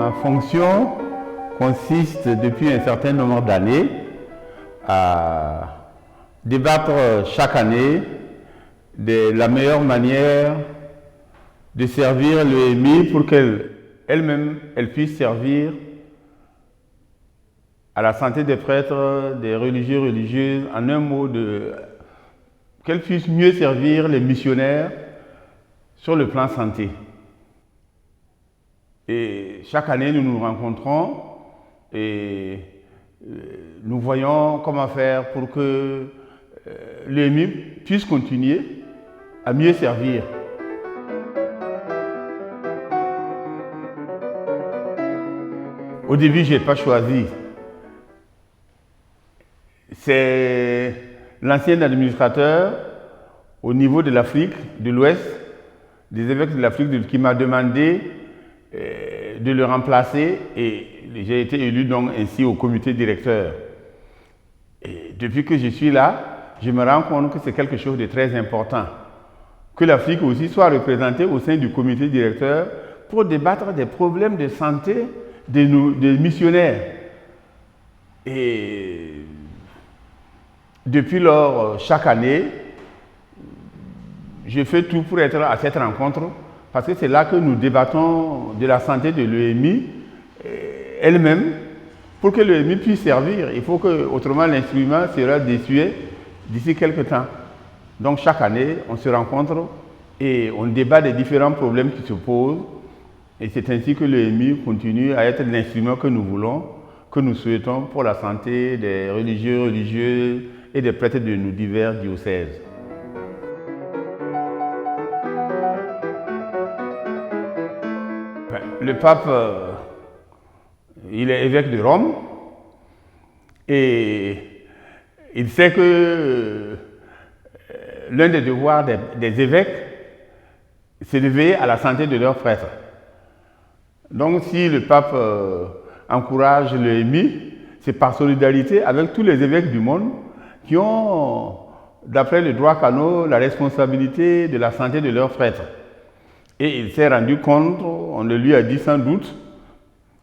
Ma fonction consiste depuis un certain nombre d'années à débattre chaque année de la meilleure manière de servir l'EMI pour qu'elle-même puisse servir à la santé des prêtres, des religieux, religieuses, en un mot, qu'elle puisse mieux servir les missionnaires sur le plan santé. Et chaque année, nous nous rencontrons et nous voyons comment faire pour que l'EMI puisse continuer à mieux servir. Au début, je n'ai pas choisi. C'est l'ancien administrateur au niveau de l'Afrique de l'Ouest, des évêques de l'Afrique qui m'a demandé de le remplacer et j'ai été élu donc ainsi au comité directeur. Et depuis que je suis là, je me rends compte que c'est quelque chose de très important. Que l'Afrique aussi soit représentée au sein du comité directeur pour débattre des problèmes de santé des missionnaires. Et depuis lors, chaque année, je fais tout pour être à cette rencontre parce que c'est là que nous débattons de la santé de l'EMI elle-même. Pour que l'EMI puisse servir, il faut que, autrement, l'instrument sera désuet d'ici quelques temps. Donc chaque année, on se rencontre et on débat des différents problèmes qui se posent. Et c'est ainsi que l'EMI continue à être l'instrument que nous voulons, que nous souhaitons pour la santé des religieux, religieuses et des prêtres de nos divers diocèses. Le pape, il est évêque de Rome et il sait que l'un des devoirs des évêques, c'est de veiller à la santé de leurs prêtres. Donc si le pape encourage l'EMI, c'est par solidarité avec tous les évêques du monde qui ont, d'après le droit canonique, la responsabilité de la santé de leurs prêtres. Et il s'est rendu compte, on le lui a dit sans doute,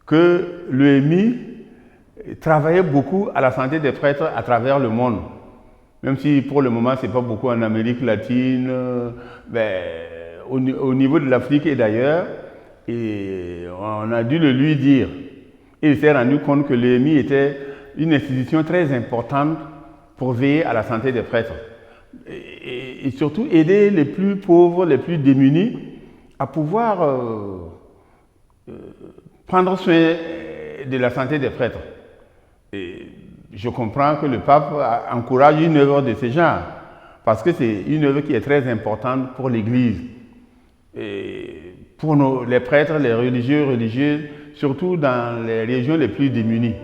que l'EMI travaillait beaucoup à la santé des prêtres à travers le monde. Même si pour le moment, ce n'est pas beaucoup en Amérique latine, au niveau de l'Afrique et d'ailleurs, et on a dû le lui dire. Et il s'est rendu compte que l'EMI était une institution très importante pour veiller à la santé des prêtres. Et surtout aider les plus pauvres, les plus démunis, à pouvoir prendre soin de la santé des prêtres. Et je comprends que le pape encourage une œuvre de ce genre, parce que c'est une œuvre qui est très importante pour l'Église, et pour les prêtres, les religieux, religieuses, surtout dans les régions les plus démunies.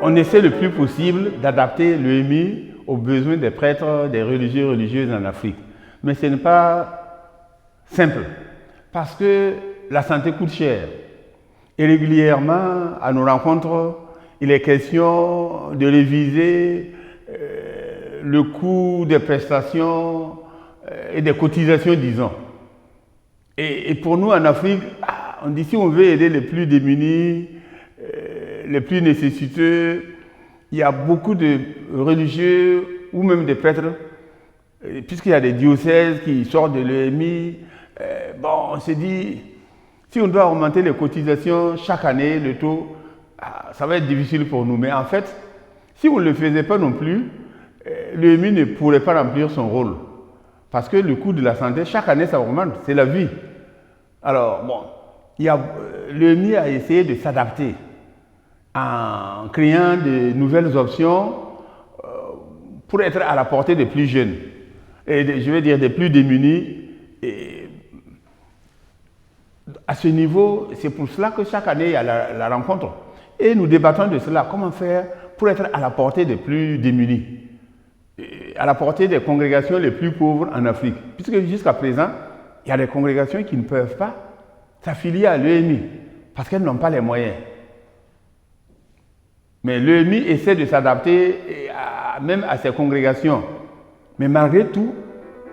On essaie le plus possible d'adapter l'EMI aux besoins des prêtres, des religieux, religieuses en Afrique. Mais ce n'est pas simple, parce que la santé coûte cher. Et régulièrement, à nos rencontres, il est question de réviser le coût des prestations et des cotisations, disons. Et pour nous, en Afrique, on dit si on veut aider les plus démunis, les plus nécessiteux, il y a beaucoup de religieux ou même des prêtres, puisqu'il y a des diocèses qui sortent de l'EMI, on s'est dit, si on doit augmenter les cotisations chaque année, le taux, ça va être difficile pour nous. Mais en fait, si on ne le faisait pas non plus, l'EMI ne pourrait pas remplir son rôle. Parce que le coût de la santé, chaque année, ça augmente, c'est la vie. Alors, l'EMI a essayé de s'adapter en créant de nouvelles options pour être à la portée des plus jeunes, et je veux dire des plus démunis. Et à ce niveau, c'est pour cela que chaque année, il y a la rencontre. Et nous débattons de cela, comment faire pour être à la portée des plus démunis, à la portée des congrégations les plus pauvres en Afrique. Puisque jusqu'à présent, il y a des congrégations qui ne peuvent pas s'affilier à l'EMI, parce qu'elles n'ont pas les moyens. Mais l'EMI essaie de s'adapter même à ces congrégations. Mais malgré tout,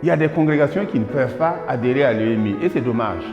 il y a des congrégations qui ne peuvent pas adhérer à l'EMI et c'est dommage.